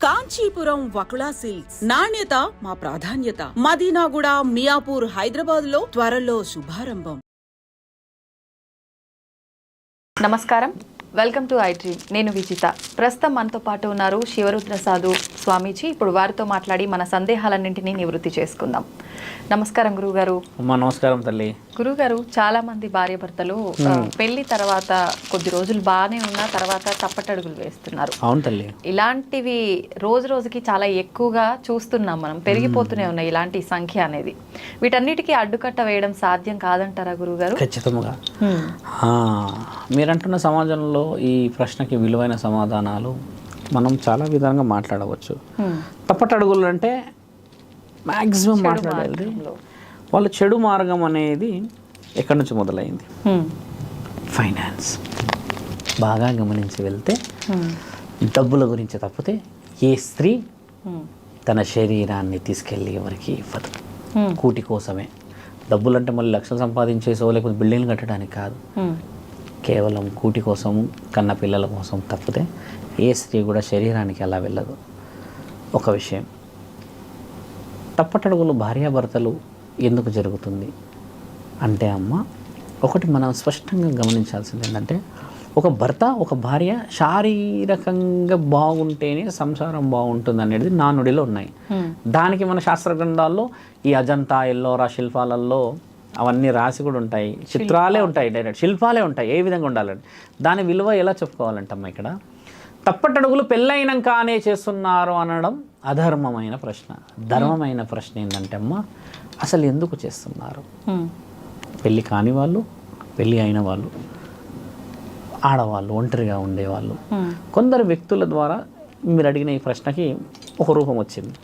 Kanchipuram Vakula silks నాణ్యత మా ప్రాధాన్యత. మదీనాగూడ, మియాపూర్, హైదరాబాద్ లో త్వరలో శుభారంభం. నమస్కారం, వెల్కమ్ టు ఐ డ్రీమ్. నేను విజిత. ప్రస్తుతం మనతో పాటు ఉన్నారు శివరుద్ర సాధు స్వామీజీ. ఇప్పుడు వారితో మాట్లాడి మన సందేహాలన్నింటినీ నివృత్తి చేసుకుందాం. నమస్కారం గురువుగారు. నమస్కారం తల్లి. గురువుగారు, చాలా మంది భార్య భర్తలు పెళ్లి తర్వాత కొద్ది రోజులు బాగానే ఉన్న తర్వాత తప్పటడుగులు వేస్తున్నారు. అవును తల్లి. ఇలాంటివి రోజు రోజుకి చాలా ఎక్కువగా చూస్తున్నాం, మనం పెరిగిపోతూనే ఉన్నాయి ఇలాంటి సంఖ్య అనేది. వీటన్నిటికీ అడ్డుకట్ట వేయడం సాధ్యం కాదంటారా గురువుగారు? ఖచ్చితంగా. మీరంటున్న సమాజంలో ఈ ప్రశ్నకి విలువైన సమాధానాలు మనం చాలా విధంగా మాట్లాడవచ్చు. తప్పటడుగులు అంటే మ్యాక్సిమం మాట్లాడేది వాళ్ళ చెడు మార్గం అనేది ఎక్కడి నుంచి మొదలైంది? ఫైనాన్స్. బాగా గమనించి వెళ్తే డబ్బుల గురించి తప్పితే ఏ స్త్రీ తన శరీరాన్ని తీసుకెళ్ళి ఎవరికి ఇవ్వదు. కూటి కోసమే. డబ్బులు అంటే మళ్ళీ లక్షలు సంపాదించేసో లేకపోతే బిల్డింగ్లు కట్టడానికి కాదు, కేవలం కూటి కోసము, కన్న పిల్లల కోసం తప్పితే ఏ స్త్రీ కూడా శరీరానికి అలా వెళ్ళదు. ఒక విషయం, తప్పటడుగులు భార్యాభర్తలు ఎందుకు జరుగుతుంది అంటే అమ్మ, ఒకటి మనం స్పష్టంగా గమనించాల్సింది ఏంటంటే, ఒక భర్త ఒక భార్య శారీరకంగా బాగుంటేనే సంసారం బాగుంటుంది అనేది నానుడిలో ఉన్నాయి. దానికి మన శాస్త్ర గ్రంథాల్లో ఈ అజంతా, ఎల్లోరా శిల్పాలలో అవన్నీ రాసి కూడా ఉంటాయి, చిత్రాలే ఉంటాయి, డైరెక్ట్ శిల్పాలే ఉంటాయి ఏ విధంగా ఉండాలని. దాని విలువ ఎలా చెప్పుకోవాలంటమ్మా, ఇక్కడ తప్పటడుగులు పెళ్ళైనాకనే చేస్తున్నారు అనడం అధర్మమైన ప్రశ్న. ధర్మమైన ప్రశ్న ఏంటంటే అమ్మా, అసలు ఎందుకు చేస్తున్నారు? పెళ్ళి కాని వాళ్ళు, పెళ్ళి అయిన వాళ్ళు, ఆడవాళ్ళు, ఒంటరిగా ఉండేవాళ్ళు, కొందరు వ్యక్తుల ద్వారా మీరు అడిగిన ఈ ప్రశ్నకి ఒక రూపం వచ్చింది.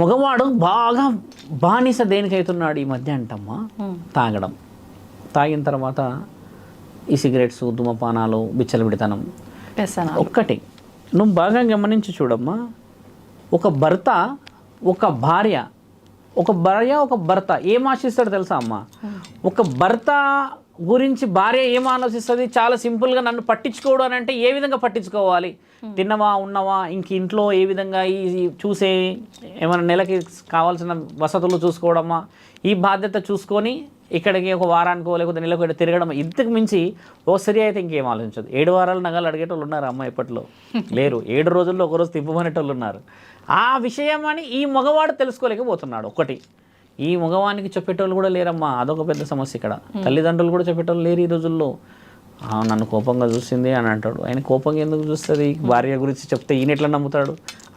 మగవాడు బాగా బానిస దేనికైతున్నాడు ఈ మధ్య అంటమ్మా, తాగడం. తాగిన తర్వాత ఈ సిగరెట్స్, ధూమపానాలు, బిచ్చలవిడితనం. ఒక్కటి నువ్వు బాగా గమనించి చూడమ్మా, ఒక భర్త ఒక భార్య ఒక భర్త ఏం ఆశిస్తాడు తెలుసా అమ్మా? ఒక భర్త గురించి భార్య ఏం ఆలోచిస్తుంది? చాలా సింపుల్గా, నన్ను పట్టించుకోవడం అని అంటే ఏ విధంగా పట్టించుకోవాలి? తిన్నవా, ఉన్నవా, ఇంక ఇంట్లో ఏ విధంగా ఈ చూసే ఏమైనా నెలకి కావాల్సిన వసతులు చూసుకోవడమా, ఈ బాధ్యత చూసుకొని ఇక్కడికి ఒక వారానికో లేకపోతే నెలకు తిరగడం. ఇంతకు మించి ఓ స్త్రీ అయితే ఇంకేం ఆలోచించదు. 7 వారాలు నగలు అడిగేటోళ్ళు ఉన్నారు అమ్మ, ఇప్పట్లో లేరు. 7 రోజుల్లో ఒకరోజు తిప్పమనేటోళ్ళు ఉన్నారు. ఆ విషయం అని ఈ మగవాడు తెలుసుకోలేకపోతున్నాడు. ఒకటి, ఈ మగవానికి చెప్పేటోళ్ళు కూడా లేరమ్మా, అదొక పెద్ద సమస్య ఇక్కడ. తల్లిదండ్రులు కూడా చెప్పేటోళ్ళు లేరు ఈ రోజుల్లో. నన్ను కోపంగా చూసింది అని అంటాడు. ఆయన కోపంగా ఎందుకు చూస్తుంది? భార్య గురించి చెప్తే ఈయన ఎట్లా నమ్ముతాడు?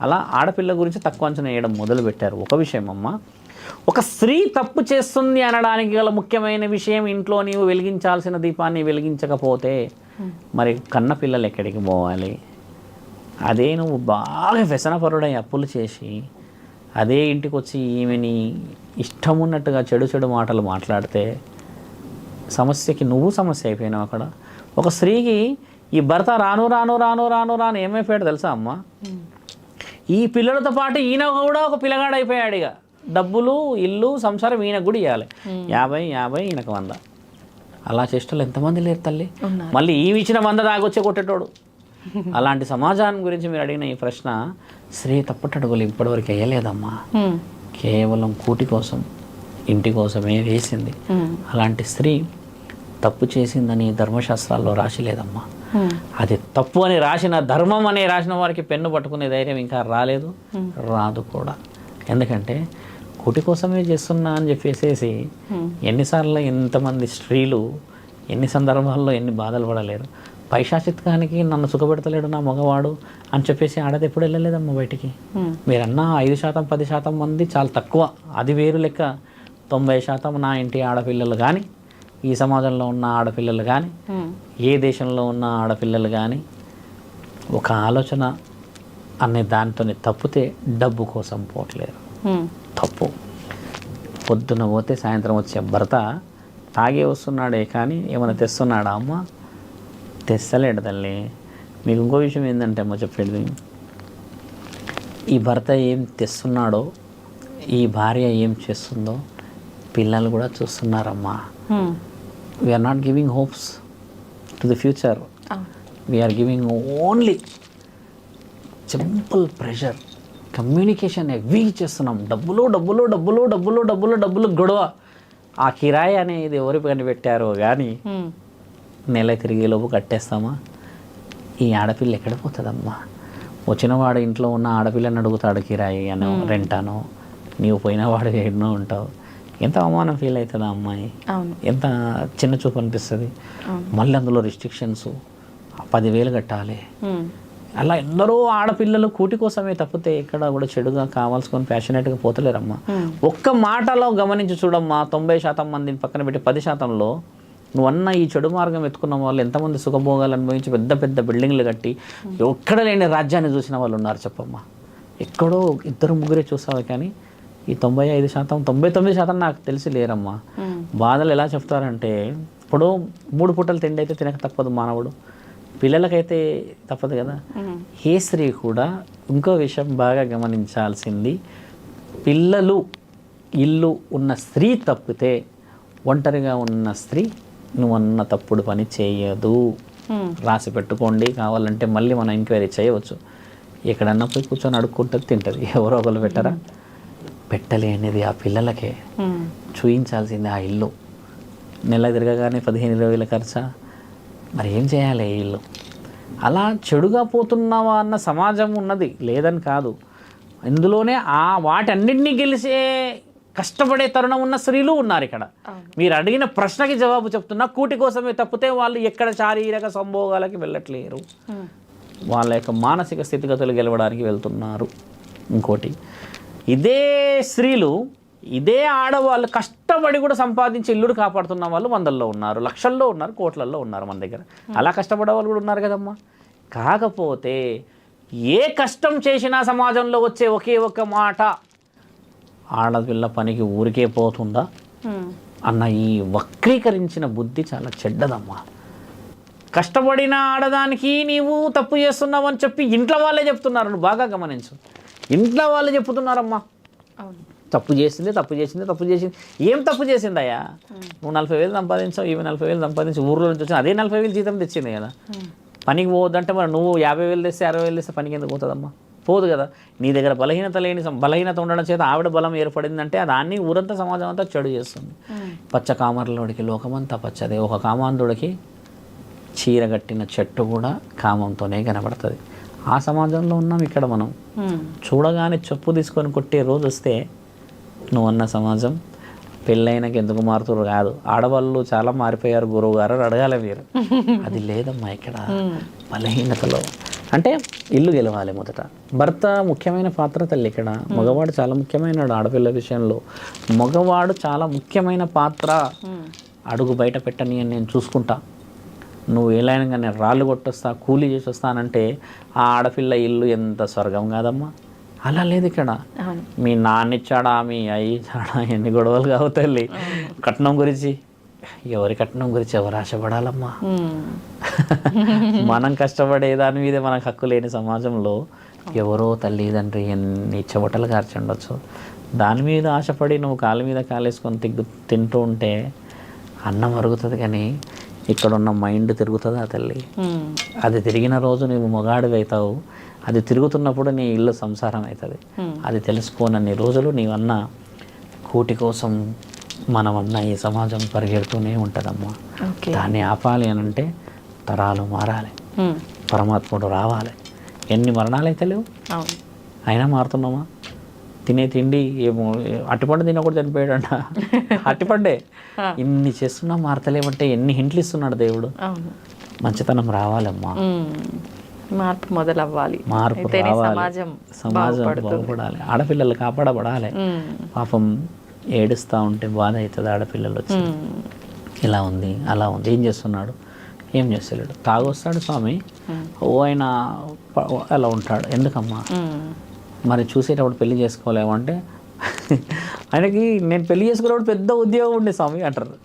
అలా ఆడపిల్ల గురించి తక్కువ అంచనా వేయడం మొదలుపెట్టారు. ఒక విషయం అమ్మ, ఒక స్త్రీ తప్పు చేస్తుంది అనడానికి గల ముఖ్యమైన విషయం, ఇంట్లో నీవు వెలిగించాల్సిన దీపాన్ని వెలిగించకపోతే మరి కన్న పిల్లలు ఎక్కడికి పోవాలి? అదే నువ్వు బాగా వ్యసనపరుడై అప్పులు చేసి అదే ఇంటికి వచ్చి ఈమెని ఇష్టం ఉన్నట్టుగా చెడు చెడు మాటలు మాట్లాడితే సమస్యకి నువ్వు సమస్య అయిపోయినావు అక్కడ. ఒక స్త్రీకి ఈ భర్త రాను రాను రాను రాను రాను ఏమైపోయాడు తెలుసా అమ్మ? ఈ పిల్లలతో పాటు ఈయన కూడా ఒక పిల్లగాడు అయిపోయాడు. ఇక డబ్బులు, ఇల్లు, సంసారం ఈయనకు కూడా ఇవ్వాలి. 50 ఈయనకు 100. అలా చేసేటోళ్ళు ఎంతమంది లేరు తల్లి? మళ్ళీ ఈ ఇచ్చిన 100 దాగొచ్చే కొట్టేటోడు. అలాంటి సమాజాన్ని గురించి మీరు అడిగిన ఈ ప్రశ్న, స్త్రీ తప్పటడుగులు ఇప్పటివరకు వేయలేదమ్మా. కేవలం కూటి కోసం, ఇంటి కోసమే వేసింది. అలాంటి స్త్రీ తప్పు చేసిందని ధర్మశాస్త్రాల్లో రాసి లేదమ్మా. అది తప్పు అని రాసిన, ధర్మం అని రాసిన వారికి పెన్ను పట్టుకునే ధైర్యం ఇంకా రాలేదు, రాదు కూడా. ఎందుకంటే కూటి కోసమే చేస్తున్నా అని చెప్పేసేసి ఎన్నిసార్లు ఎంతమంది స్త్రీలు ఎన్ని సందర్భాల్లో ఎన్ని బాధలు పడలేరు. పైశాచిత్కానికి నన్ను సుఖపెడతలేడు నా మగవాడు అని చెప్పేసి ఆడది ఎప్పుడు వెళ్ళలేదమ్మా బయటికి. మీరన్నా 5%, 10% మంది చాలా తక్కువ, అది వేరు లెక్క. 90% నా ఇంటి ఆడపిల్లలు కానీ, ఈ సమాజంలో ఉన్న ఆడపిల్లలు కానీ, ఏ దేశంలో ఉన్న ఆడపిల్లలు కానీ ఒక ఆలోచన అనే దాంతోనే తప్పితే డబ్బు కోసం పోవట్లేరు. తప్పు. పొద్దున పోతే సాయంత్రం వచ్చే భర్త తాగే వస్తున్నాడే కానీ ఏమైనా తెస్తున్నాడా అమ్మ? తెస్తలేడు తల్లి. మీకు ఇంకో విషయం ఏంటంటే అమ్మ చెప్పేది, ఈ భర్త ఏం తెస్తున్నాడో, ఈ భార్య ఏం చేస్తుందో పిల్లలు కూడా చూస్తున్నారమ్మా. We're not giving hopes to the future. We're giving only simple pressure, communication heavy చేస్తున్నాం. డబ్బులు డబ్బులు డబ్బులు డబ్బులు డబ్బులు డబ్బులు గొడవ. ఆ కిరాయి అనేది ఎవరి పని పెట్టారో కానీ నెల తిరిగేలోపు కట్టేస్తామా? ఈ ఆడపిల్ల ఎక్కడ పోతుందమ్మా? వచ్చినవాడు ఇంట్లో ఉన్న ఆడపిల్లని అడుగుతాడు కిరాయి అనో రెంట్ అనో, నీవు పోయినవాడు ఎన్నో ఉంటావు. ఎంత అవమానం ఫీల్ అవుతుందా అమ్మాయి? ఎంత చిన్న చూపు అనిపిస్తుంది. మళ్ళీ అందులో రిస్ట్రిక్షన్స్, 10,000 కట్టాలి. అలా ఎందరో ఆడపిల్లలు కూటి కోసమే తప్పితే ఎక్కడ కూడా చెడుగా కావాల్సుకొని ప్యాషనేట్గా పోతలేరమ్మా. ఒక్క మాటలో గమనించి చూడమ్మా, 90% మందిని పక్కన పెట్టి 10%లో నువ్వు అన్న ఈ చెడు మార్గం ఎత్తుకున్న వాళ్ళు ఎంతమంది సుఖభోగాలు అనుభవించి పెద్ద పెద్ద బిల్డింగ్లు కట్టి ఎక్కడ లేని రాజ్యాన్ని చూసిన వాళ్ళు ఉన్నారు చెప్పమ్మా. ఎక్కడో 2-3 చూసావు కానీ ఈ 95%, 99% నాకు తెలిసి లేరమ్మా. బాధలు ఎలా చెప్తారంటే, ఇప్పుడు 3 పూటలు తిండి అయితే తినక తప్పదు మానవుడు, పిల్లలకైతే తప్పదు కదా. ఏ స్త్రీ కూడా ఇంకో విషయం బాగా గమనించాల్సింది, పిల్లలు ఇల్లు ఉన్న స్త్రీ తప్పితే ఒంటరిగా ఉన్న స్త్రీ నువ్వన్న తప్పుడు పని చేయదు. రాసి పెట్టుకోండి, కావాలంటే మళ్ళీ మనం ఎంక్వైరీ చేయవచ్చు. ఎక్కడన్నా పోయి కూర్చొని అడుక్కుంటుంది, తింటుంది. ఎవరో ఒకరు పెట్టరా? పెట్టలేనిది ఆ పిల్లలకే. చూయించాల్సింది ఆ ఇల్లు. నెల తిరగగానే 15-20 ఖర్చా. మరి ఏం చేయాలి ఈ ఇల్లు? అలా చెడుగా పోతున్నావా అన్న సమాజం ఉన్నది, లేదని కాదు. ఇందులోనే వాటన్నింటినీ గెలిచే కష్టపడే తరుణం ఉన్న స్త్రీలు ఉన్నారు ఇక్కడ. మీరు అడిగిన ప్రశ్నకి జవాబు చెప్తున్నా, కూటి కోసమే తప్పితే వాళ్ళు ఎక్కడ శారీరక సంభోగాలకి వెళ్ళట్లేరు. వాళ్ళ యొక్క మానసిక స్థితిగతులు గెలవడానికి వెళ్తున్నారు. ఇంకోటి, ఇదే స్త్రీలు, ఇదే ఆడవాళ్ళు కష్టపడి కూడా సంపాదించి ఇల్లుడు కాపాడుతున్న వాళ్ళు 100ల్లో ఉన్నారు, లక్షల్లో ఉన్నారు, కోట్లల్లో ఉన్నారు మన దగ్గర. అలా కష్టపడే వాళ్ళు కూడా ఉన్నారు కదమ్మా. కాకపోతే ఏ కష్టం చేసినా సమాజంలో వచ్చే ఒకే ఒక్క మాట, ఆడపిల్ల పనికి ఊరికే పోతుందా అన్న ఈ వక్రీకరించిన బుద్ధి చాలా చెడ్డదమ్మా. కష్టపడిన ఆడదానికి నీవు తప్పు చేస్తున్నావు అని చెప్పి ఇంట్లో వాళ్ళే చెప్తున్నారు. నువ్వు బాగా గమనించు, ఇంట్లో వాళ్ళే చెప్తున్నారమ్మా. తప్పు చేసింది, తప్పు చేసింది, తప్పు చేసింది. ఏం తప్పు చేసిందయ్యా? నువ్వు 40,000 సంపాదించావు, ఈమె 40,000 సంపాదించి ఊర్లో నుంచి వచ్చి అదే 40,000 జీతం తెచ్చింది కదా. పనికి పోవద్దంటే మరి నువ్వు 50,000 తెస్తే 60,000 తెస్తే పనికి ఎందుకు పోతుందమ్మా? పోదు కదా. నీ దగ్గర బలహీనత ఉండడం చేత ఆవిడ బలం ఏర్పడిందంటే దాన్ని ఊరంతా సమాజం అంతా చెడు చేస్తుంది. పచ్చ కామర్లోడికి లోకమంతా పచ్చదే. ఒక కామాంధుడికి చీరగట్టిన చెట్టు కూడా కామంతోనే కనబడుతుంది. ఆ సమాజంలో ఉన్నాం ఇక్కడ మనం. చూడగానే చెప్పు తీసుకొని కొట్టే రోజు వస్తే నువ్వు అన్న సమాజం పెళ్ళైనాక ఎందుకు మారుతురు కాదు, ఆడవాళ్ళు చాలా మారిపోయారు గురువు గారు అడగాలి మీరు. అది లేదమ్మా ఇక్కడ. బలహీనతలో అంటే ఇల్లు గెలవాలి మొదట. భర్త ముఖ్యమైన పాత్ర తల్లి ఇక్కడ. మగవాడు చాలా ముఖ్యమైన ఆడపిల్ల విషయంలో మగవాడు చాలా ముఖ్యమైన పాత్ర. అడుగు బయట పెట్టని అని నేను చూసుకుంటా, నువ్వు ఏలైనా కానీ రాళ్ళు కొట్టొస్తా, కూలీ చేసి వస్తానంటే ఆ ఆడపిల్ల ఇల్లు ఎంత స్వర్గం కాదమ్మా. అలా లేదు ఇక్కడ. మీ నాన్నిచ్చాడా, మీ అయ్యి ఇచ్చాడా, ఎన్ని గొడవలు కావు తల్లి. కట్నం గురించి ఎవరి కట్నం గురించి ఎవరు ఆశపడాలమ్మా? మనం కష్టపడే దాని మీదే మనకు హక్కు లేని సమాజంలో ఎవరో తల్లిదండ్రి ఎన్ని చెమటలు కార్చుండొచ్చు. దాని మీద ఆశపడి నువ్వు కాలు మీద కాలేసుకొని తింటూ ఉంటే అన్నం అరుగుతుంది కానీ ఇక్కడున్న మైండ్ తిరుగుతుంది ఆ తల్లి. అది తిరిగిన రోజు నువ్వు మొగాడివి అవుతావు. అది తిరుగుతున్నప్పుడు నీ ఇల్లు సంసారం అవుతుంది. అది తెలుసుకోనన్ని రోజులు నీవన్న కూటి కోసం మనమన్న ఈ సమాజం పరిగెడుతూనే ఉంటుందమ్మా. దాన్ని ఆపాలి అని అంటే తరాలు మారాలి, పరమాత్ముడు రావాలి. ఎన్ని మరణాలు అయితే లేవు, అయినా మారుతున్నామా? తినే తిండి ఏమో అట్టిపండు తినకూడదు చనిపోయాడంట. అట్టిపండే ఇన్ని చేస్తున్నా మారతలేమంటే ఎన్ని హింట్లు ఇస్తున్నాడు దేవుడు. మంచితనం రావాలమ్మా, మార్పు మొదలవ్వాలి, మార్పు రావాలి, సమాజం బాగుపడాలి, ఆడపిల్లలు కాపాడబడాలి. పాపం ఏడుస్తూ ఉంటే బాధ అవుతుంది. ఆడపిల్లలు వచ్చి ఇలా ఉంది అలా ఉంది, ఏం చేస్తున్నాడు, ఏం చేస్తలేడు, తాగొస్తాడు స్వామి, ఓ ఆయన అలా ఉంటాడు. ఎందుకమ్మా మరి చూసేటప్పుడు పెళ్లి చేసుకోలేమంటే ఆయనకి నేను పెళ్లి చేసుకునేప్పుడు పెద్ద ఉద్యోగం ఉండే స్వామి అంటారు.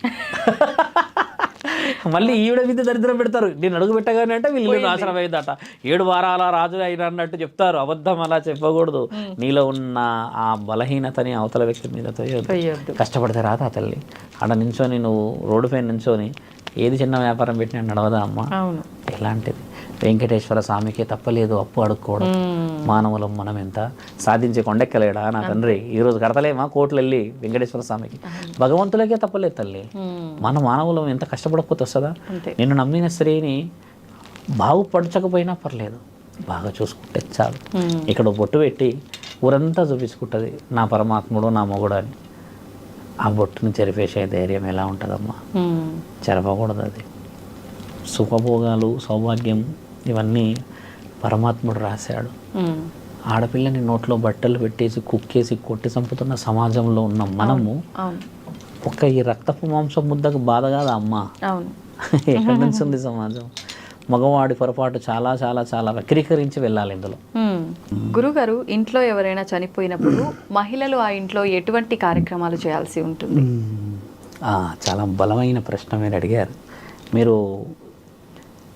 మళ్ళీ ఈవిడ మీద దరిద్రం పెడతారు. నేను అడుగు పెట్టగానే అంటే వీళ్ళు నాశనం అయిందట, 7 వారాల రాజు అయిన అన్నట్టు చెప్తారు. అబద్ధం అలా చెప్పకూడదు. నీలో ఉన్న ఆ బలహీనతని అవతల వ్యక్తి మీద తోయొద్దు. కష్టపడితే రాదా తల్లి? ఆడ నించొని నువ్వు రోడ్డు పైన నించొని ఏది చిన్న వ్యాపారం పెట్టినా నడవదా అమ్మ? ఎలాంటిది వెంకటేశ్వర స్వామికి తప్పలేదు అప్పు అడుక్కోవడం. మానవులం మనం ఎంత సాధించి కొండెక్కలేడా నా తండ్రి, ఈరోజు కడతలేమా కోట్లు వెళ్ళి వెంకటేశ్వర స్వామికి. భగవంతులకే తప్పలేదు తల్లి, మన మానవులం ఎంత కష్టపడకపోతే వస్తుందా. నిన్ను నమ్మిన స్త్రీని బాగుపరచకపోయినా పర్లేదు, బాగా చూసుకుంటే చాలు. ఇక్కడ బొట్టు పెట్టి ఊరంతా చూపించుకుంటుంది నా పరమాత్ముడు నా మొగుడు అని. ఆ బొట్టును చెరిపేసే ధైర్యం ఎలా ఉంటుందమ్మా? చెరపకూడదు. అది సుఖభోగాలు సౌభాగ్యం ఇవన్నీ పరమాత్ముడు రాశాడు. ఆడపిల్లని నోట్లో బట్టలు పెట్టేసి కుక్కేసి కొట్టి చంపుతున్న సమాజంలో ఉన్న మనము ఒక్క ఈ రక్తపు మాంసం ముద్దకు బాధ కాదా అమ్మా? ఎక్కడి నుంచి ఉంది సమాజం? మగవాడి పొరపాటు చాలా చాలా చాలా వక్రీకరించి వెళ్ళాలి ఇందులో. గురుగారు, ఇంట్లో ఎవరైనా చనిపోయినప్పుడు మహిళలు ఆ ఇంట్లో ఎటువంటి కార్యక్రమాలు చేయాల్సి ఉంటుంది? చాలా బలమైన ప్రశ్న మీరు అడిగారు. మీరు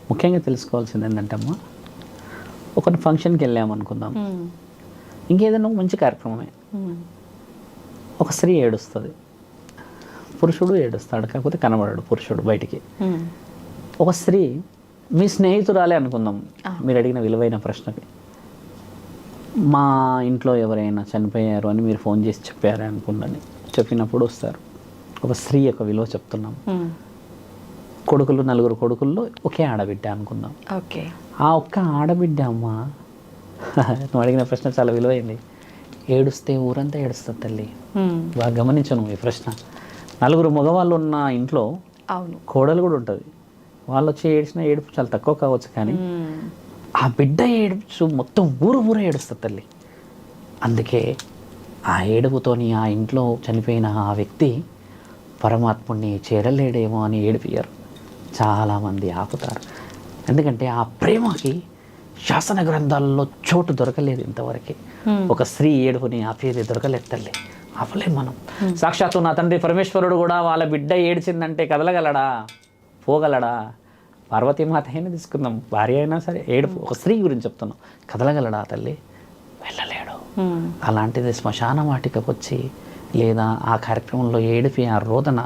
ముఖ్యంగా తెలుసుకోవాల్సింది ఏంటంటే అమ్మా, ఒక ఫంక్షన్కి వెళ్ళామనుకుందాం, ఇంకేదైనా మంచి కార్యక్రమమే, ఒక స్త్రీ ఏడుస్తుంది, పురుషుడు ఏడుస్తాడు, కాకపోతే కనబడాడు పురుషుడు బయటికి. ఒక స్త్రీ మీ స్నేహితురాలే అనుకుందాం, మీరు అడిగిన విలువైన ప్రశ్నకి. మా ఇంట్లో ఎవరైనా చనిపోయారు అని మీరు ఫోన్ చేసి చెప్పారు అనుకుందని చెప్పినప్పుడు వస్తారు. ఒక స్త్రీ యొక్క విలువ చెప్తున్నాం. కొడుకులు, 4 కొడుకుల్లో ఒకే ఆడబిడ్డ అనుకుందాం. ఓకే, ఆ ఒక్క ఆడబిడ్డ అమ్మ, నువ్వు అడిగిన ప్రశ్న చాలా విలువైంది. ఏడుస్తే ఊరంతా ఏడుస్తుంది తల్లి. బాగా గమనించను ఈ ప్రశ్న. 4 మగవాళ్ళు ఉన్న ఇంట్లో కోడలు కూడా ఉంటుంది. వాళ్ళు వచ్చి ఏడ్చిన ఏడుపు చాలా తక్కువ కావచ్చు, కానీ ఆ బిడ్డ ఏడుపు మొత్తం ఊరు ఏడుస్తుంది తల్లి. అందుకే ఆ ఏడుపుతోని ఆ ఇంట్లో చనిపోయిన ఆ వ్యక్తి పరమాత్ముడిని చేరలేడేమో అని ఏడిపియ్యారు. చాలామంది ఆపుతారు. ఎందుకంటే ఆ ప్రేమకి శాసన గ్రంథాల్లో చోటు దొరకలేదు ఇంతవరకు. ఒక స్త్రీ ఏడుపుని ఆపేది దొరకలేదు తల్లి, ఆపలేం మనం. సాక్షాత్తు నా తండ్రి పరమేశ్వరుడు కూడా వాళ్ళ బిడ్డ ఏడ్చిందంటే కదలగలడా, పోగలడా? పార్వతీమాత అయినా తీసుకుందాం, భార్య అయినా సరే, ఏడుపు ఒక స్త్రీ గురించి చెప్తున్నాం, కదలగలడా తల్లి? వెళ్ళలేడు. అలాంటిది శ్మశాన వాటికకు వచ్చి లేదా ఆ కార్యక్రమంలో ఏడిపి ఆ రోదన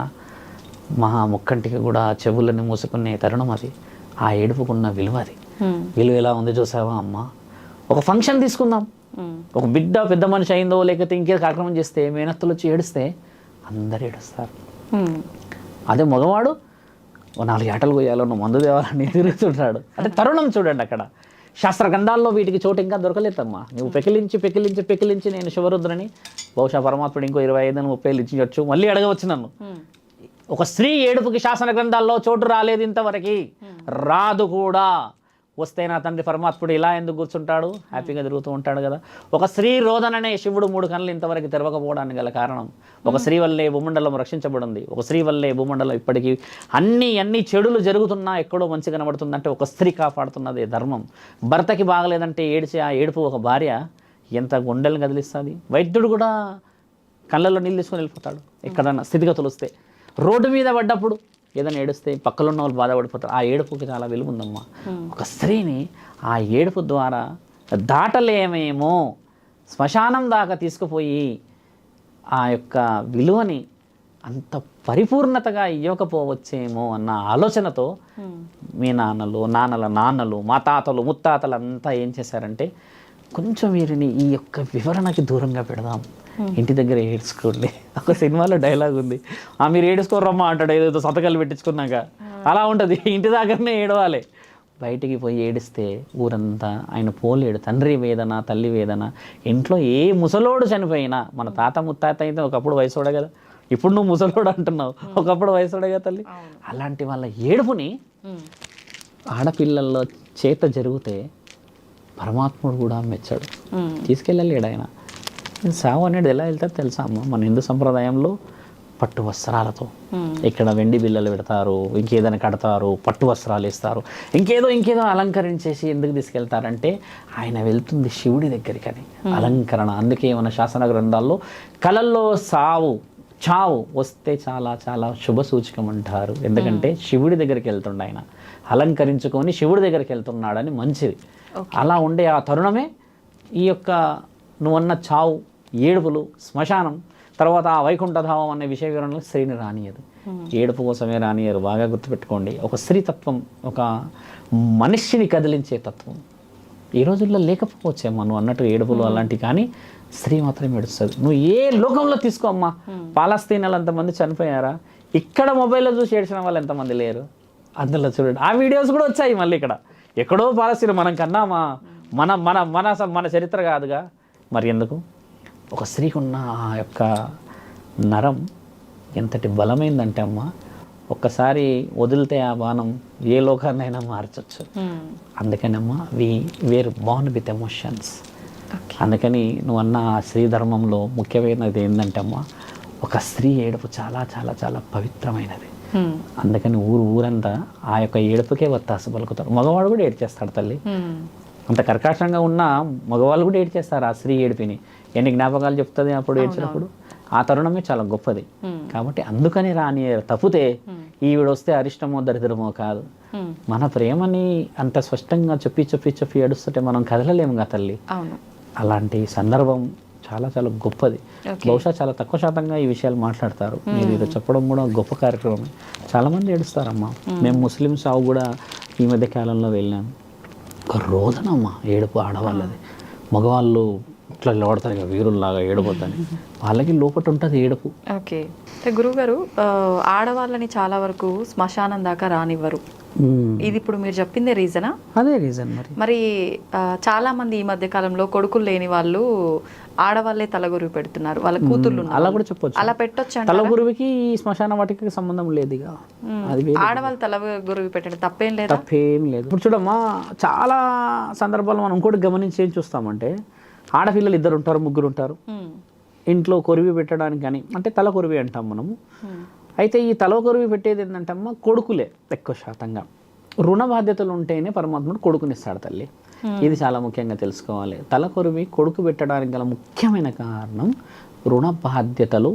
మహా ముక్కంటికి కూడా చెవులని మూసుకునే తరుణం అది. ఆ ఏడుపుకున్న విలువ అది. విలువ ఎలా ఉంది చూసావా అమ్మ? ఒక ఫంక్షన్ తీసుకుందాం, ఒక బిడ్డ పెద్ద మనిషి అయిందో లేకపోతే ఇంకే కార్యక్రమం చేస్తే మేనత్తులు వచ్చి ఏడిస్తే అందరు ఏడుస్తారు. అదే మగవాడు 4 ఆటలు పోయాలో మందు తేవాలని తిరుగుతుంటాడు. అంటే తరుణం చూడండి అక్కడ. శాస్త్ర గ్రంథాల్లో వీటికి చోటు ఇంకా దొరకలేదమ్మా. నువ్వు పెకిలించి నేను శివరుద్రని, బహుశా పరమాత్ముడు ఇంకో 25-30 ఇచ్చించవచ్చు, మళ్ళీ అడగవచ్చు నన్ను. ఒక స్త్రీ ఏడుపుకి శాసన గ్రంథాల్లో చోటు రాలేదు ఇంతవరకు, రాదు కూడా. వస్తే నా తండ్రి పరమాత్ముడు ఇలా ఎందుకు కూర్చుంటాడు? హ్యాపీగా తిరుగుతూ ఉంటాడు కదా. ఒక స్త్రీ రోదననే శివుడు 3 కన్నులు ఇంతవరకు తెరవకపోవడానికి గల కారణం, ఒక స్త్రీ వల్లే భూమండలం రక్షించబడింది. ఒక స్త్రీ వల్లే భూమండలం ఇప్పటికీ అన్ని చెడులు జరుగుతున్నా ఎక్కడో మంచి కనబడుతుందంటే ఒక స్త్రీ కాపాడుతున్నదే ధర్మం. భర్తకి బాగలేదంటే ఏడిచే ఆ ఏడుపు ఒక భార్య ఎంత గుండెలను కదిలిస్తుంది. వైద్యుడు కూడా కళ్ళల్లో నీళ్ళు తీసుకొని వెళ్ళిపోతాడు ఎక్కడన్నా స్థితిగతులు వస్తే. రోడ్డు మీద పడ్డప్పుడు ఏదైనా ఏడుస్తే పక్కలో ఉన్న వాళ్ళు బాధపడిపోతారు. ఆ ఏడుపుకి చాలా విలువ ఉందమ్మా. ఒక స్త్రీని ఆ ఏడుపు ద్వారా దాటలేమేమో, శ్మశానం దాకా తీసుకుపోయి ఆ యొక్క విలువని అంత పరిపూర్ణతగా ఇవ్వకపోవచ్చేమో అన్న ఆలోచనతో మీ నాన్నల నాన్నలు, మా తాతలు, ముత్తాతలు అంతా ఏం చేశారంటే, కొంచెం వీరిని ఈ యొక్క వివరణకి దూరంగా పెడదాం, ఇంటి దగ్గర ఏడ్చుకోండి. ఒక సినిమాలో డైలాగ్ ఉంది, మీరు ఏడుసుకోరమ్మా అంటాడు ఏదో సంతకాలు పెట్టించుకున్నాక. అలా ఉంటుంది, ఇంటి దగ్గరనే ఏడవాలి. బయటికి పోయి ఏడిస్తే ఊరంతా ఆయన పోలేడు. తండ్రి వేదన, తల్లి వేదన. ఇంట్లో ఏ ముసలోడు చనిపోయినా, మన తాత ముత్తాత అయితే ఒకప్పుడు వయసోడే కదా, ఇప్పుడు నువ్వు ముసలోడు అంటున్నావు, ఒకప్పుడు వయసోడే కదా తల్లి. అలాంటి వాళ్ళ ఏడుపుని ఆడపిల్లల్లో చేత జరిగితే పరమాత్ముడు కూడా మెచ్చాడు, తీసుకెళ్ళలేడు ఆయన. సావు అనేది ఎలా వెళ్తారు తెలుసా అమ్మ? మన హిందూ సంప్రదాయంలో పట్టు వస్త్రాలతో, ఇక్కడ వెండి బిళ్ళలు పెడతారు, ఇంకేదైనా కడతారు, పట్టు వస్త్రాలు ఇస్తారు, ఇంకేదో అలంకరించేసి ఎందుకు తీసుకెళ్తారంటే ఆయన వెళ్తుంది శివుడి దగ్గరికి అని అలంకరణ. అందుకే మన శాసన గ్రంథాల్లో కళల్లో చావు వస్తే చాలా చాలా శుభ సూచకం అంటారు. ఎందుకంటే శివుడి దగ్గరికి వెళ్తుండ ఆయన, అలంకరించుకొని శివుడి దగ్గరికి వెళ్తున్నాడని మంచిది. అలా ఉండే ఆ తరుణమే ఈ యొక్క నువ్వన్న చావు, ఏడుపులు, శ్మశానం, తర్వాత ఆ వైకుంఠధామం అనే విషయ వివరణలో స్త్రీని రానియదు. ఏడుపు కోసమే రానియరు. బాగా గుర్తుపెట్టుకోండి. ఒక స్త్రీతత్వం, ఒక మనిషిని కదిలించే తత్వం ఈ రోజుల్లో లేకపోవచ్చేమ్మా నువ్వు అన్నట్టు ఏడుపులు అలాంటివి, కానీ స్త్రీ మాత్రం ఏడుస్తుంది. నువ్వు ఏ లోకంలో తీసుకో అమ్మా, పాలస్తీనాలు ఎంతమంది చనిపోయారా, ఇక్కడ మొబైల్లో చూసి ఏడ్చిన వాళ్ళు ఎంతమంది లేరు. అందులో చూడండి, ఆ వీడియోస్ కూడా వచ్చాయి మళ్ళీ. ఇక్కడ ఎక్కడో పాలస్తీనా మనం కన్నామా, మన మన మన మన చరిత్ర కాదుగా. మరి ఎందుకు? ఒక స్త్రీకి ఉన్న ఆ యొక్క నరం ఎంతటి బలమైందంటే అమ్మా, ఒక్కసారి వదిలితే ఆ బాణం ఏ లోకాన్నైనా మార్చచ్చు. అందుకనమ్మా వేర్ బోర్న్ విత్ ఎమోషన్స్. అందుకని నువ్వు అన్న ఆ స్త్రీ ధర్మంలో ముఖ్యమైనది ఏంటంటే అమ్మా, ఒక స్త్రీ ఏడుపు చాలా చాలా చాలా పవిత్రమైనది. అందుకని ఊరంతా ఆ యొక్క ఏడుపుకే వత్తాసు పలుకుతారు. మగవాడు కూడా ఏడ్చేస్తాడు తల్లి. అంత కర్కాశంగా ఉన్న మగవాళ్ళు కూడా ఏడ్చేస్తారు ఆ స్త్రీ ఏడిపిని. ఎన్ని జ్ఞాపకాలు చెప్తుంది అప్పుడు ఏడ్చినప్పుడు. ఆ తరుణమే చాలా గొప్పది. కాబట్టి అందుకని రాని తప్పితే ఈవిడ వస్తే అరిష్టమో దరిద్రమో కాదు. మన ప్రేమని అంత స్పష్టంగా చెప్పి ఏడుస్తుంటే మనం కదలలేముగా తల్లి. అలాంటి సందర్భం చాలా చాలా గొప్పది. బహుశా చాలా తక్కువ శాతంగా ఈ విషయాలు మాట్లాడతారు. మీరు ఇది చెప్పడం కూడా గొప్ప కార్యక్రమం. చాలామంది ఏడుస్తారమ్మా. మేము ముస్లిం సాగు కూడా ఈ మధ్య కాలంలో వెళ్ళాము. ఒక రోదనమ్మా ఏడుపు ఆడవాళ్ళది. మగవాళ్ళు ఇట్లా నిలబడతారు ఇక వీరుల్లాగా ఏడుపోతాని, వాళ్ళకి లోపల ఉంటుంది ఏడుపు. ఓకే, గురువుగారు ఆడవాళ్ళని చాలా వరకు శ్మశానం దాకా రానివ్వరు. ఇది ఇప్పుడు మీరు చెప్పిందే రీజనా? అదే రీజన్. మరి చాలా మంది ఈ మధ్య కాలంలో కొడుకులు లేని వాళ్ళు ఆడవాళ్ళే తలగురువి పెడుతున్నారు, వాళ్ళ కూతుర్లు. అలా కూడా చెప్పొచ్చు. అలా పెట్టొచ్చు. తలగురువికి శ్మశాన వాటికి సంబంధం లేదు. ఇక అది ఆడవాళ్ళు తలగురువి పెట్టడం తప్పేం లేదు. తప్పేం లేదు. ఇప్పుడు చూడమ్మా, చాలా సందర్భాలు మనం ఇంకోటి గమనించి ఏం చూస్తామంటే, ఆడపిల్లలు 2 ఉంటారు 3 ఉంటారు ఇంట్లో కొరివి పెట్టడానికి కానీ, అంటే తల కొరివి అంటాం మనము. అయితే ఈ తల కొరివి పెట్టేది ఏంటంటే అమ్మ కొడుకులే ఎక్కువ శాతంగా. రుణ బాధ్యతలు ఉంటేనే పరమాత్ముడు కొడుకునిస్తాడు తల్లి. ఇది చాలా ముఖ్యంగా తెలుసుకోవాలి. తల కొరివి కొడుకు పెట్టడానికి గల ముఖ్యమైన కారణం రుణ బాధ్యతలు.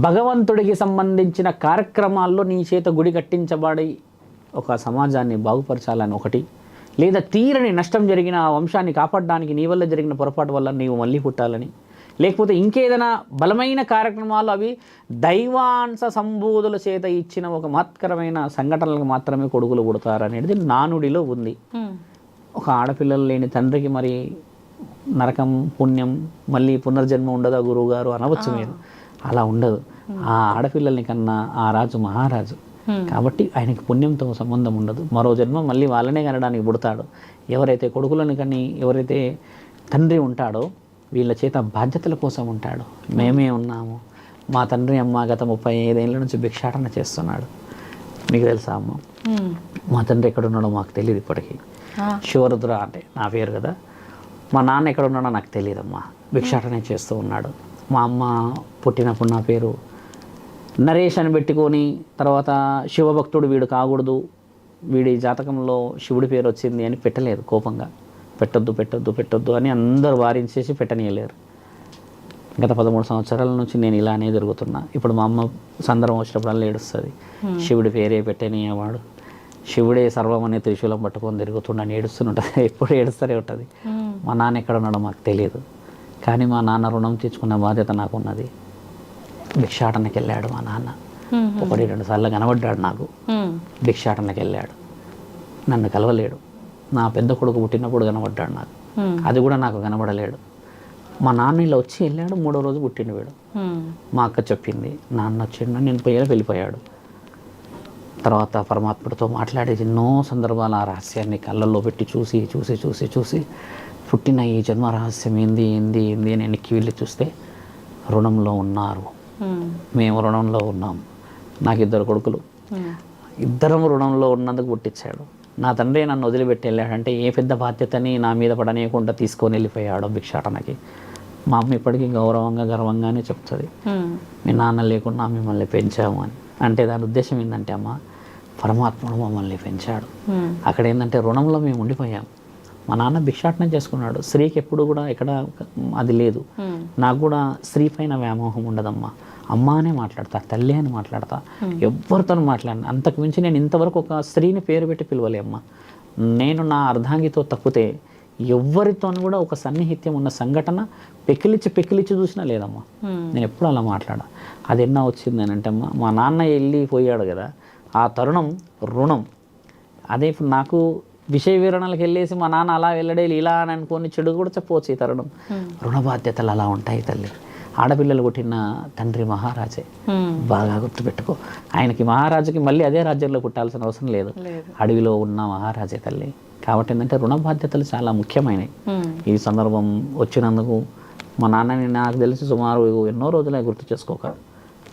భగవంతుడికి సంబంధించిన కార్యక్రమాల్లో నీ చేత గుడి కట్టించబడి ఒక సమాజాన్ని బాగుపరచాలని ఒకటి, లేదా తీరని నష్టం జరిగిన ఆ వంశాన్ని కాపాడడానికి నీ వల్ల జరిగిన పొరపాటు వల్ల నీవు మళ్ళీ పుట్టాలని, లేకపోతే ఇంకేదైనా బలమైన కార్యక్రమాలు అవి దైవాంశ సంబోధుల చేత ఇచ్చిన ఒక మహత్కరమైన సంఘటనలకు మాత్రమే కొడుకులు పుడతారు అనేది నానుడిలో ఉంది. ఒక ఆడపిల్లలు లేని తండ్రికి మరి నరకం పుణ్యం మళ్ళీ పునర్జన్మ ఉండదా గురువు గారు అనవచ్చు మీరు. అలా ఉండదు. ఆ ఆడపిల్లల్ని కన్నా ఆ రాజు మహారాజు కాబట్టి ఆయనకి పుణ్యంతో సంబంధం ఉండదు. మరో జన్మ మళ్ళీ వాళ్ళనే కనడానికి పుడతాడు. ఎవరైతే కొడుకులను కానీ ఎవరైతే తండ్రి ఉంటాడో వీళ్ళ చేత బాధ్యతల కోసం ఉంటాడు. మేమే ఉన్నాము. మా తండ్రి అమ్మ గత 35 ఏళ్ళ నుంచి భిక్షాటన చేస్తున్నాడు. మీకు తెలుసా అమ్మ? మా తండ్రి ఎక్కడున్నాడో మాకు తెలియదు ఇప్పటికీ. శివరుద్ర అంటే నా పేరు కదా. మా నాన్న ఎక్కడున్నాడో నాకు తెలియదమ్మా. భిక్షాటనే చేస్తూ ఉన్నాడు. మా అమ్మ పుట్టినప్పుడు నా పేరు నరేష్ అని పెట్టుకొని, తర్వాత శివభక్తుడు వీడు కాకూడదు, వీడి జాతకంలో శివుడి పేరు వచ్చింది అని పెట్టలేదు. కోపంగా పెట్టొద్దు అని అందరూ వారించేసి పెట్టనీయలేరు. గత 13 సంవత్సరాల నుంచి నేను ఇలానే జరుగుతున్నా. ఇప్పుడు మా అమ్మ సందర్భం వచ్చినప్పుడల్లా ఏడుస్తుంది. శివుడి పేరే పెట్టనీయవాడు, శివుడే సర్వం అనే త్రిశూలం పట్టుకొని తిరుగుతుండని ఏడుస్తుంటుంది. ఎప్పుడు ఏడుస్తూనే ఉంటుంది. మా నాన్న ఎక్కడ ఉన్నాడో మాకు తెలియదు, కానీ మా నాన్న రుణం తీర్చుకున్న బాధ్యత నాకున్నది. భిక్షాటనకి వెళ్ళాడు మా నాన్న. 1-2 సార్లు కనబడ్డాడు నాకు. భిక్షాటనకి వెళ్ళాడు, నన్ను కలవలేడు. నా పెద్ద కొడుకు పుట్టినప్పుడు కనబడ్డాడు నాకు, అది కూడా నాకు కనబడలేడు. మా నాన్న ఇలా వచ్చి వెళ్ళాడు, 3వ రోజు పుట్టిండు వీడు. మా అక్క చెప్పింది, నాన్న వచ్చిండు, నేను వెళ్ళిపోయాడు. తర్వాత పరమాత్ముడితో మాట్లాడి ఎన్నో సందర్భాలు ఆ రహస్యాన్ని కళ్ళల్లో పెట్టి చూసి పుట్టిన ఈ జన్మ రహస్యం ఏంది అని వెనక్కి వెళ్ళి చూస్తే రుణంలో ఉన్నారు. మేము రుణంలో ఉన్నాం. నాకు 2 కొడుకులు, ఇద్దరం రుణంలో ఉన్నందుకు పుట్టించాడు. నా తండ్రి నన్ను వదిలిపెట్టి వెళ్ళాడంటే ఏ పెద్ద బాధ్యతని నా మీద పడనీయకుండా తీసుకొని వెళ్ళిపోయాడు భిక్షాటనకి. మా అమ్మ ఇప్పటికీ గర్వంగానే చెప్తుంది, మీ నాన్న లేకుండా మిమ్మల్ని పెంచాము అని. అంటే దాని ఉద్దేశం ఏంటంటే అమ్మ, పరమాత్ముడు మమ్మల్ని పెంచాడు. అక్కడ ఏంటంటే రుణంలో మేము ఉండిపోయాం. మా నాన్న భిక్షాటన చేసుకున్నాడు. స్త్రీకి ఎప్పుడు కూడా ఎక్కడ అది లేదు. నాకు కూడా స్త్రీ పైన వ్యామోహం ఉండదమ్మా. అమ్మ అనే మాట్లాడతా, తల్లి అని మాట్లాడతా, ఎవరితో మాట్లాడినా. అంతకు మించి నేను ఇంతవరకు ఒక స్త్రీని పేరు పెట్టి పిలవలే అమ్మ. నేను నా అర్ధాంగితో తప్పితే ఎవరితో కూడా ఒక సన్నిహిత్యం ఉన్న సంఘటన పెకిలిచ్చి చూసినా లేదమ్మా. నేను ఎప్పుడు అలా మాట్లాడా. అది ఎన్నో వచ్చింది అని అంటే అమ్మా, మా నాన్న వెళ్ళిపోయాడు కదా, ఆ తరుణం రుణం. అదే ఇప్పుడు నాకు విషయ వివరణలకు వెళ్ళేసి మా నాన్న అలా వెళ్ళడే ఇలా అని అనుకోని చెడు కూడా చెప్పవచ్చు. ఈ తరుణం రుణ బాధ్యతలు అలా ఉంటాయి తల్లి. ఆడపిల్లలు పుట్టిన తండ్రి మహారాజే, బాగా గుర్తుపెట్టుకో. ఆయనకి మహారాజుకి మళ్ళీ అదే రాజ్యంలో పుట్టాల్సిన అవసరం లేదు, అడవిలో ఉన్న మహారాజే తల్లి. కాబట్టి ఏంటంటే రుణ బాధ్యతలు చాలా ముఖ్యమైనవి. ఈ సందర్భం వచ్చినందుకు మా నాన్నని నాకు తెలిసి సుమారు ఎన్నో రోజులే గుర్తు చేసుకోక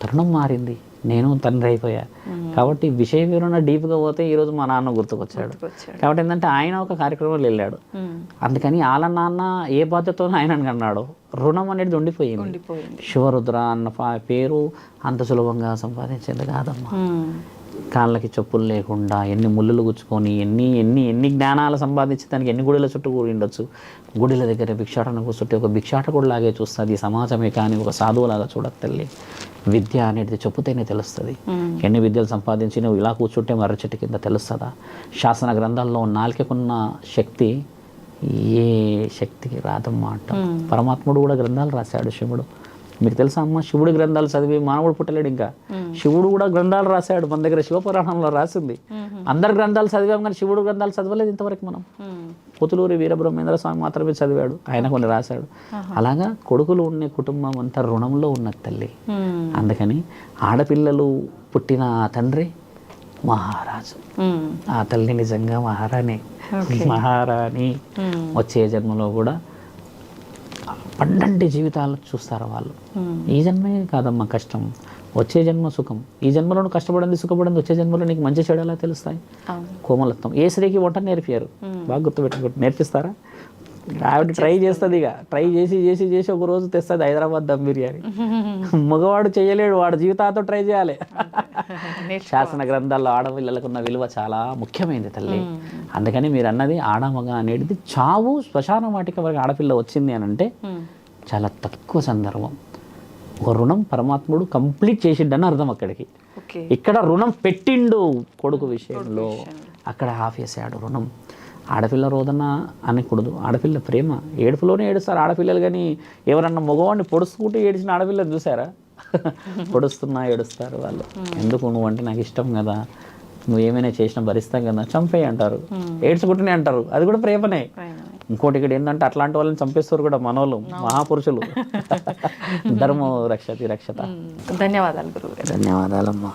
తరుణం మారింది, నేను తండ్రి అయిపోయా. కాబట్టి విషయ వివరణ డీప్గా పోతే ఈరోజు మా నాన్న గుర్తుకొచ్చాడు. కాబట్టి ఏంటంటే ఆయన ఒక కార్యక్రమంలో వెళ్ళాడు, అందుకని వాళ్ళ నాన్న ఏ బాధ్యతతో ఆయన అన్నాడు, రుణం అనేది ఉండిపోయింది. శివరుద్ర అన్న పేరు అంత సులభంగా సంపాదించేది కాదమ్మా. కాళ్ళకి చెప్పులు లేకుండా ఎన్ని ముళ్ళులు గుచ్చుకొని ఎన్ని జ్ఞానాలు సంపాదించి దానికి ఎన్ని గుడిల చుట్టూ కూడి ఉండొచ్చు. గుడిల దగ్గర భిక్షాటన కూర్చుంటే ఒక భిక్షాటకుడు లాగే చూస్తుంది సమాజమే, కానీ ఒక సాధువులాగా చూడదు తల్లి. విద్య అనేది చెప్పుతేనే తెలుస్తుంది. ఎన్ని విద్యలు సంపాదించి నువ్వు ఇలా కూర్చుంటే మర్ర చెట్టు కింద తెలుస్తుందా? శాసన గ్రంథాల్లో నాలుకకున్న శక్తి ఏ శక్తికి రాదమ్మా అంటాం. పరమాత్ముడు కూడా గ్రంథాలు రాశాడు శివుడు. మీకు తెలుసా అమ్మ, శివుడి గ్రంథాలు చదివి మానవుడు పుట్టలేడు. ఇంకా శివుడు కూడా గ్రంథాలు రాశాడు. మన దగ్గర శివపురాణంలో రాసింది. అందరు గ్రంథాలు చదివాం కానీ శివుడు గ్రంథాలు చదవలేదు ఇంతవరకు మనం. పొతులూరి వీరబ్రహ్మేంద్ర స్వామి మాత్రమే చదివాడు, ఆయన కొన్ని రాశాడు. అలాగా కొడుకులు ఉండే కుటుంబం అంతా రుణంలో ఉన్నది తల్లి. అందుకని ఆడపిల్లలు పుట్టిన ఆ తండ్రి మహారాజు, ఆ తల్లి నిజంగా మహారాణి. వచ్చే జన్మలో కూడా పండంటి జీవితాలు చూస్తారు వాళ్ళు. ఈ జన్మే కాదమ్మా కష్టం, వచ్చే జన్మ సుఖం. ఈ జన్మలో కష్టపడింది సుఖపడింది, వచ్చే జన్మలో నీకు మంచి చెడు ఎలా తెలుస్తాయి? కోమలత్వం. ఏ స్త్రీకి వంట నేర్పారు, బాగా గుర్తుపెట్టుకుంటు నేర్పిస్తారా? ఆవిడ ట్రై చేస్తుంది, ఇక ట్రై చేసి ఒక రోజు తెస్తుంది హైదరాబాద్ దమ్ బిర్యానీ. మగవాడు చేయలేడు, వాడు జీవితాలతో ట్రై చేయాలి. శాసన గ్రంథాల్లో ఆడపిల్లలకు ఉన్న విలువ చాలా ముఖ్యమైనది తల్లి. అందుకని మీరు అన్నది ఆడమగ అనేది చావు శ్మశాన వాటిక వరకు ఆడపిల్ల వచ్చింది అని అంటే చాలా తక్కువ సందర్భం. ఒక రుణం పరమాత్ముడు కంప్లీట్ చేసిండని అర్థం. అక్కడికి ఇక్కడ రుణం పెట్టిండు కొడుకు విషయంలో, అక్కడ ఆపేసాడు రుణం. ఆడపిల్ల రోదన అనకూడదు, ఆడపిల్ల ప్రేమ. ఏడుపులోనే ఏడుస్తారు ఆడపిల్లలు, కానీ ఎవరన్నా మగవాడిని పొడుచుకుంటూ ఏడిచిన ఆడపిల్లని చూసారా? పొడుస్తున్నా ఏడుస్తారు వాళ్ళు. ఎందుకు? నువ్వు అంటే నాకు ఇష్టం కదా, నువ్వు ఏమైనా చేసినా భరిస్తాం కదా, చంపేయి అంటారు, ఏడ్చుకుంటూనే అంటారు. అది కూడా ప్రేమనే. ఇంకోటి ఇక్కడ ఏంటంటే అట్లాంటి వాళ్ళని చంపేస్తారు కూడా మనోళ్ళు, మహాపురుషులు. ధర్మో రక్షతి రక్షత. ధన్యవాదాలు గురువు. ధన్యవాదాలమ్మా.